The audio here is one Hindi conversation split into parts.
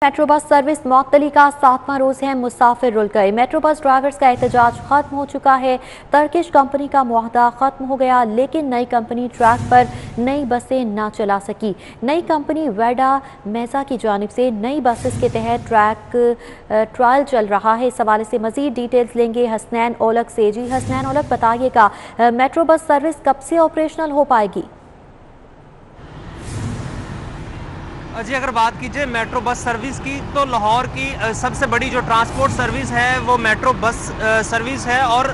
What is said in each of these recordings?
मेट्रो बस सर्विस मुअत्तली का 7वां रोज है। मुसाफिर रुल गए। मेट्रो बस ड्राइवर्स का एहतजाज खत्म हो चुका है। टर्किश कंपनी का मुआहदा खत्म हो गया, लेकिन नई कंपनी ट्रैक पर नई बसें ना चला सकी। नई कंपनी वेडा मेजा की जानिब से नई बसेस के तहत ट्रायल चल रहा है। इस हवाले से मजीद डिटेल्स लेंगे हसनैन ओलग से। जी हसनैन ओलग, बताइएगा मेट्रो बस सर्विस कब से ऑपरेशनल हो पाएगी? जी, अगर बात कीजिए मेट्रो बस सर्विस की, तो लाहौर की सबसे बड़ी जो ट्रांसपोर्ट सर्विस है वो मेट्रो बस सर्विस है। और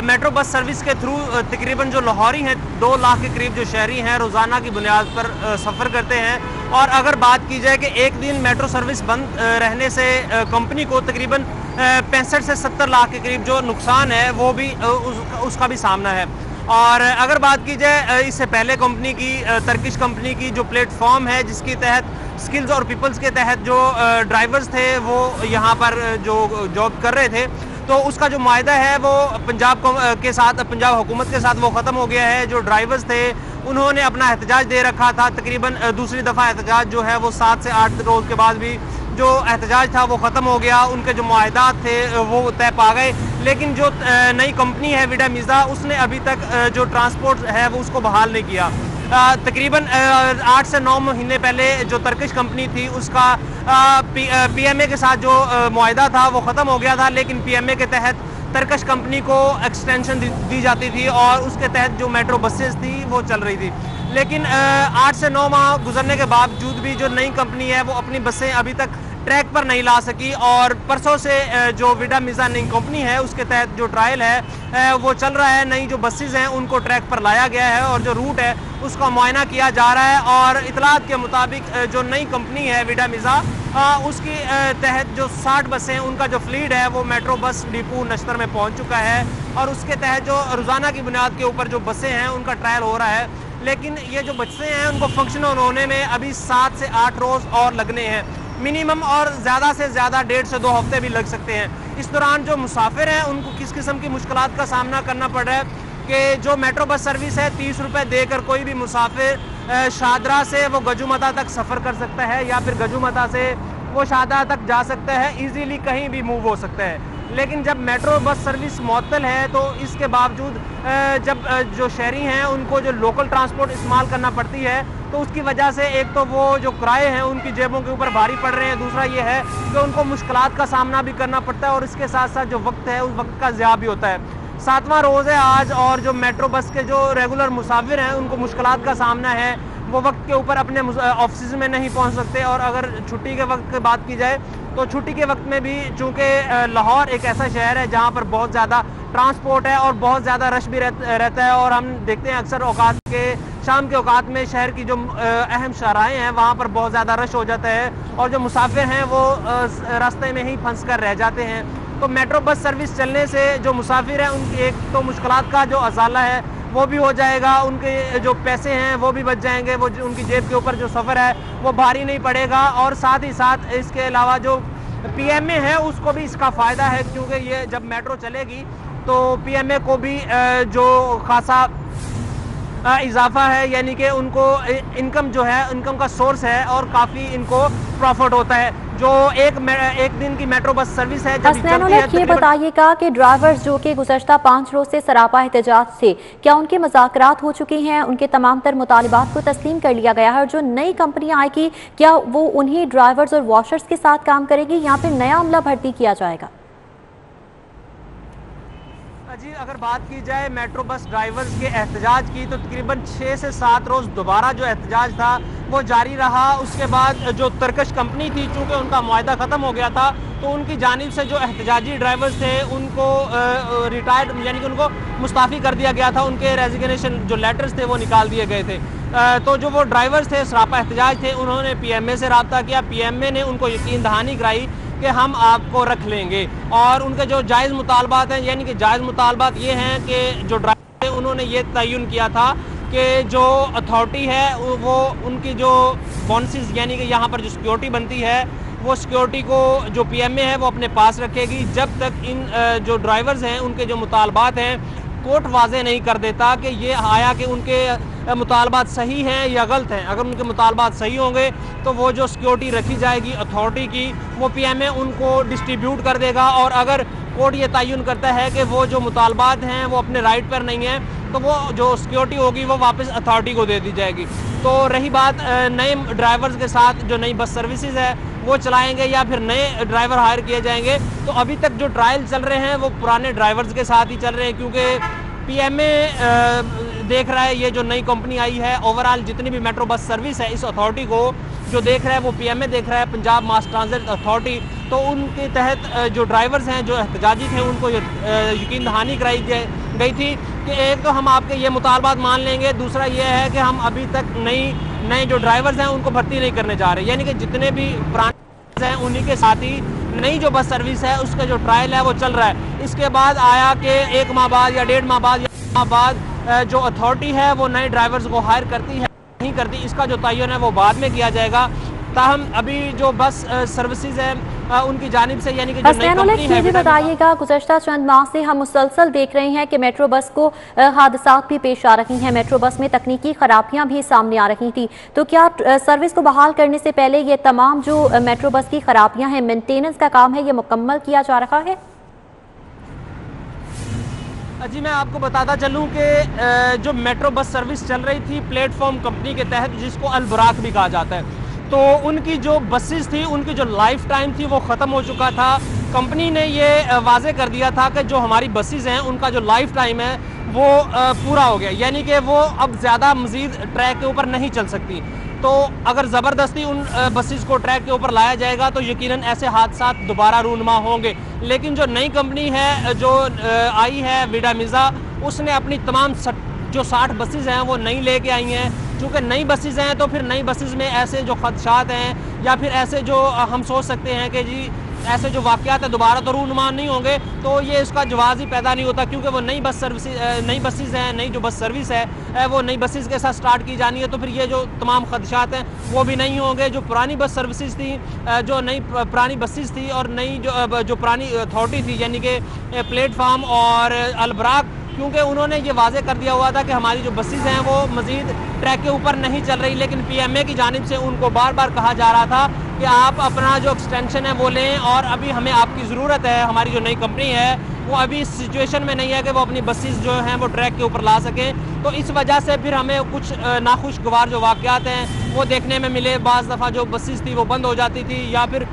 मेट्रो बस सर्विस के थ्रू तकरीबन जो लाहौरी हैं 2 लाख के करीब जो शहरी हैं रोज़ाना की बुनियाद पर सफ़र करते हैं। और अगर बात की जाए कि एक दिन मेट्रो सर्विस बंद रहने से कंपनी को तकरीबन 65 से 70 लाख के करीब जो नुकसान है वो भी उसका भी सामना है। और अगर बात की जाए इससे पहले कंपनी की टर्किश कंपनी की जो प्लेटफॉर्म है जिसके तहत स्किल्स और पीपल्स के तहत जो ड्राइवर्स थे वो यहाँ पर जो जॉब कर रहे थे, तो उसका जो मायदा है वो पंजाब हुकूमत के साथ वो ख़त्म हो गया है। जो ड्राइवर्स थे उन्होंने अपना एहतजाज दे रखा था। तकरीबन दूसरी दफ़ा एहतजाज जो है वो 7 से 8 रोज़ के बाद भी जो एहतजाज था वो ख़त्म हो गया। उनके जो मुआहदात थे वो तय पा गए, लेकिन जो नई कंपनी है वेडा मेजा, उसने अभी तक जो ट्रांसपोर्ट है वो उसको बहाल नहीं किया। तकरीबन 8 से 9 महीने पहले जो टर्किश कंपनी थी उसका पीएमए के साथ जो मुआहदा था वो ख़त्म हो गया था, लेकिन पीएमए के तहत टर्किश कंपनी को एक्सटेंशन दी जाती थी और उसके तहत जो मेट्रो बसेस थी वो चल रही थी। लेकिन 8 से 9 माह गुजरने के बावजूद भी जो नई कंपनी है वो अपनी बसें अभी तक ट्रैक पर नहीं ला सकी। और परसों से जो वेडा मेजा नई कंपनी है उसके तहत जो ट्रायल है वो चल रहा है। नई जो बसेस हैं उनको ट्रैक पर लाया गया है और जो रूट है उसका मुआयना किया जा रहा है। और इतलात के मुताबिक जो नई कंपनी है वेडा मेजा, उसकी तहत जो 60 बसें उनका जो फ्लीट है वो मेट्रो बस डिपो नश्तर में पहुंच चुका है। और उसके तहत जो रोज़ाना की बुनियाद के ऊपर जो बसें हैं उनका ट्रायल हो रहा है। लेकिन ये जो बसें हैं उनको फंक्शनल होने में अभी 7 से 8 रोज़ और लगने हैं मिनिमम, और ज़्यादा से ज़्यादा 1.5 से 2 हफ्ते भी लग सकते हैं। इस दौरान जो मुसाफिर हैं उनको किस किस्म की मुश्किलात का सामना करना पड़ रहा है कि जो मेट्रो बस सर्विस है 30 रुपये देकर कोई भी मुसाफिर शादरा से वो गजुमता तक सफ़र कर सकता है, या फिर गजुमता से वो शादरा तक जा सकता है, ईजीली कहीं भी मूव हो सकता है। लेकिन जब मेट्रो बस सर्विस मुअत्तल है तो इसके बावजूद जब जो शहरी हैं उनको जो लोकल ट्रांसपोर्ट इस्तेमाल करना पड़ती है, तो उसकी वजह से एक तो वो जो किराए हैं उनकी जेबों के ऊपर भारी पड़ रहे हैं, दूसरा ये है कि उनको मुश्किलात का सामना भी करना पड़ता है और इसके साथ साथ जो वक्त है उस वक्त का ज़िया भी होता है। 7वां रोज़ है आज, और जो मेट्रो बस के जो रेगुलर मुसाफिर हैं उनको मुश्किलात का सामना है। वो वक्त के ऊपर अपने ऑफिस में नहीं पहुंच सकते। और अगर छुट्टी के वक्त की बात की जाए तो छुट्टी के वक्त में भी चूँकि लाहौर एक ऐसा शहर है जहाँ पर बहुत ज़्यादा ट्रांसपोर्ट है और बहुत ज़्यादा रश भी रहता है। और हम देखते हैं अक्सर औकात के शाम के औकात में शहर की जो अहम शाहराएँ हैं वहाँ पर बहुत ज़्यादा रश हो जाता है और जो मुसाफिर हैं वो रास्ते में ही फंस कर रह जाते हैं। तो मेट्रो बस सर्विस चलने से जो मुसाफिर हैं उनकी एक तो मुश्किलात का जो अज़ाला है वो भी हो जाएगा, उनके जो पैसे हैं वो भी बच जाएंगे, वो उनकी जेब के ऊपर जो सफ़र है वो भारी नहीं पड़ेगा। और साथ ही साथ इसके अलावा जो पीएमए है उसको भी इसका फ़ायदा है, क्योंकि ये जब मेट्रो चलेगी तो पीएमए को भी जो खासा इजाफा है, यानी कि उनको इनकम जो है इनकम का सोर्स है और काफ़ी इनको प्रॉफिट होता है। जो एक दिन की मेट्रो बस सर्विस है जब चलती है। ये बताइएगा कि ड्राइवर्स जो कि गुज़श्ता 5 रोज से सरापा एहतजाज से, क्या उनके मुज़ाकरात हो चुके हैं? उनके तमाम तर मुतालिबात को तस्लीम कर लिया गया है? और जो नई कंपनी आएगी क्या वो उन्हीं ड्राइवर्स और वॉशर्स के साथ काम करेगी या फिर नया अमला भर्ती किया जाएगा? जी, अगर बात की जाए मेट्रो बस ड्राइवर्स के एहतजाज की तो तकरीबन 6 से 7 रोज़ दोबारा जो एहतजाज था वो जारी रहा। उसके बाद जो टर्किश कंपनी थी, चूँकि उनका मुआहदा ख़त्म हो गया था, तो उनकी जानिब से जो एहतजाजी ड्राइवर्स थे उनको रिटायर्ड यानी कि उनको मुस्ताफ़ी कर दिया गया था। उनके रेजिग्नेशन जो लेटर्स थे वो निकाल दिए गए थे। तो जो वो ड्राइवर्स थे सरापा एहतजाज थे, उन्होंने पीएमए से रब्ता किया। पीएमए ने उनको यकीन दहानी कराई कि हम आपको रख लेंगे। और उनके जो जायज़ मुतालबात हैं, यानी कि जायज़ मुतालबात ये हैं कि जो ड्राइवर हैं उन्होंने ये तयन किया था कि जो अथॉरिटी है वो उनकी जो बोनसेस यानी कि यहाँ पर जो सिक्योरिटी बनती है वो सिक्योरिटी को जो पीएमए है वो अपने पास रखेगी जब तक इन जो ड्राइवर्स हैं उनके जो मुतालबात हैं कोर्ट वाजे नहीं कर देता कि ये आया कि उनके मुतालबात सही हैं या गलत हैं। अगर उनके मुतालबात सही होंगे तो वो जो सिक्योरिटी रखी जाएगी अथॉरिटी की, वो पीएमए उनको डिस्ट्रीब्यूट कर देगा, और अगर कोर्ट ये तयन करता है कि वो जो मुतालबात हैं वो अपने राइट पर नहीं है, तो वो जो सिक्योरिटी होगी वो वापस अथॉरिटी को दे दी जाएगी। तो रही बात नए ड्राइवर्स के साथ जो नई बस सर्विसेज है वो चलाएंगे या फिर नए ड्राइवर हायर किए जाएंगे, तो अभी तक जो ट्रायल चल रहे हैं वो पुराने ड्राइवर्स के साथ ही चल रहे हैं, क्योंकि पीएमए देख रहा है, ये जो नई कंपनी आई है, ओवरऑल जितनी भी मेट्रो बस सर्विस है इस अथॉरिटी को जो देख रहा है वो पीएमए देख रहा है, पंजाब मास ट्रांजिट अथॉरिटी। तो उनके तहत जो ड्राइवर्स हैं जो एहतजाजी थे उनको यकीन दहानी कराई गई थी कि एक तो हम आपके ये मुतालबात मान लेंगे, दूसरा ये है कि हम अभी तक नए जो ड्राइवर्स हैं उनको भर्ती नहीं करने जा रहे, यानी कि जितने भी पुराने हैं उन्हीं के साथ ही नई जो बस सर्विस है उसका जो ट्रायल है वो चल रहा है। इसके बाद आया कि 1 माह बाद या 1.5 माह बाद या माह बाद जो अथॉरिटी है वो नए ड्राइवर्स को हायर करती है नहीं करती, इसका जो तयन है वो बाद में किया जाएगा। ताहम अभी जो बस सर्विसेज है उनकी जानिब से, यानी कि जो नई कंपनी है। ये भी बताइएगा, गुज़श्ता चंद माह से हम मुसलसल देख रहे हैं कि मेट्रो बस को हादसात भी पेश आ रही हैं, मेट्रो बस में तकनीकी खराबियां भी सामने आ रही थी, तो क्या सर्विस को बहाल करने से पहले ये तमाम जो मेट्रो बस की खराबियां हैं, मेंटेनेंस का काम है, ये मुकम्मल किया जा रहा है? जी मैं आपको बताता चलूं कि जो मेट्रो बस सर्विस चल रही थी प्लेटफॉर्म कंपनी के तहत, जिसको अल बुराक भी कहा जाता है, तो उनकी जो बसेस थी उनकी जो लाइफ टाइम थी वो ख़त्म हो चुका था। कंपनी ने ये वाजे कर दिया था कि जो हमारी बसेस हैं उनका जो लाइफ टाइम है वो पूरा हो गया, यानी कि वो अब ज़्यादा मज़ीद ट्रैक के ऊपर नहीं चल सकती। तो अगर ज़बरदस्ती उन बसेस को ट्रैक के ऊपर लाया जाएगा तो यकीनन ऐसे हादसा दोबारा रूनुमा होंगे। लेकिन जो नई कंपनी है जो आई है विडा मिर्ज़ा, उसने अपनी तमाम जो 60 बसेस हैं वो नई लेके आई हैं। चूँकि नई बसेस हैं तो फिर नई बसेस में ऐसे जो खदशात हैं या फिर ऐसे जो हम सोच सकते हैं कि जी ऐसे जो वाक़यात है दोबारा तो रूनुमा नहीं होंगे, तो ये इसका जवाब ही पैदा नहीं होता, क्योंकि वो नई बसेस हैं, नई जो बस सर्विस है वो नई बसेस के साथ स्टार्ट की जानी है, तो फिर ये जो तमाम खदशात हैं वो भी नहीं होंगे। जो पुरानी बस सर्विसेज थी, जो नई पुरानी बसेस थी और नई जो पुरानी अथॉरिटी थी, यानी कि प्लेटफार्म और अल बुराक, क्योंकि उन्होंने ये वाजे कर दिया हुआ था कि हमारी जो बसेस हैं वो मज़ीद ट्रैक के ऊपर नहीं चल रही, लेकिन पीएमए की जानिब से उनको बार बार कहा जा रहा था कि आप अपना जो एक्सटेंशन है वो लें, और अभी हमें आपकी ज़रूरत है। हमारी जो नई कंपनी है वो अभी इस सिचुएशन में नहीं है कि वो अपनी बसेस जो हैं वो ट्रैक के ऊपर ला सकें, तो इस वजह से फिर हमें कुछ नाखुशगवार जो वाक़यात हैं वो देखने में मिले। बाज़ दफ़ा जो बसेस थी वो बंद हो जाती थी, या फिर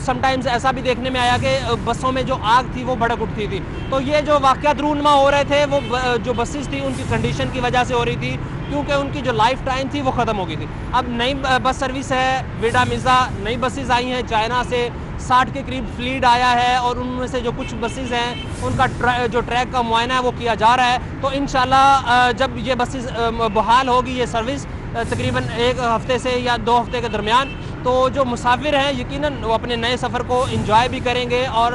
समटाइम्स ऐसा भी देखने में आया कि बसों में जो आग थी वो भड़क उठती थी। तो ये जो वाक़यात रूनुमा हो रहे थे वो जो बसेस थी उनकी कंडीशन की वजह से हो रही थी, क्योंकि उनकी जो लाइफ टाइम थी वो ख़त्म हो गई थी। अब नई बस सर्विस है विडा मिर्ज़ा, नई बसेस आई हैं चाइना से, 60 के करीब फ्लीट आया है, और उनमें से जो कुछ बसेस हैं उनका जो ट्रैक का मुआयना है वो किया जा रहा है। तो इंशाल्लाह जब ये बसेस बहाल होगी ये सर्विस तकरीबन 1 हफ़्ते से या 2 हफ़्ते के दरमियान, तो जो मुसाफिर हैं यकीनन वो अपने नए सफ़र को एंजॉय भी करेंगे, और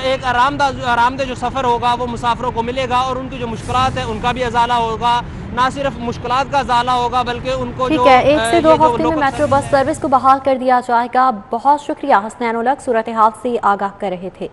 एक आरामदेह जो सफ़र होगा वो मुसाफिरों को मिलेगा, और उनकी जो मुश्किलात हैं उनका भी अजाला होगा। ना सिर्फ मुश्किलात का अजाला होगा बल्कि उनको ठीक है, 1 से 2 हफ्ते में मेट्रो बस सर्विस को बहाल कर दिया जाएगा। बहुत शुक्रिया, हसनैन उल हक सूरत हाल से आगाह कर रहे थे।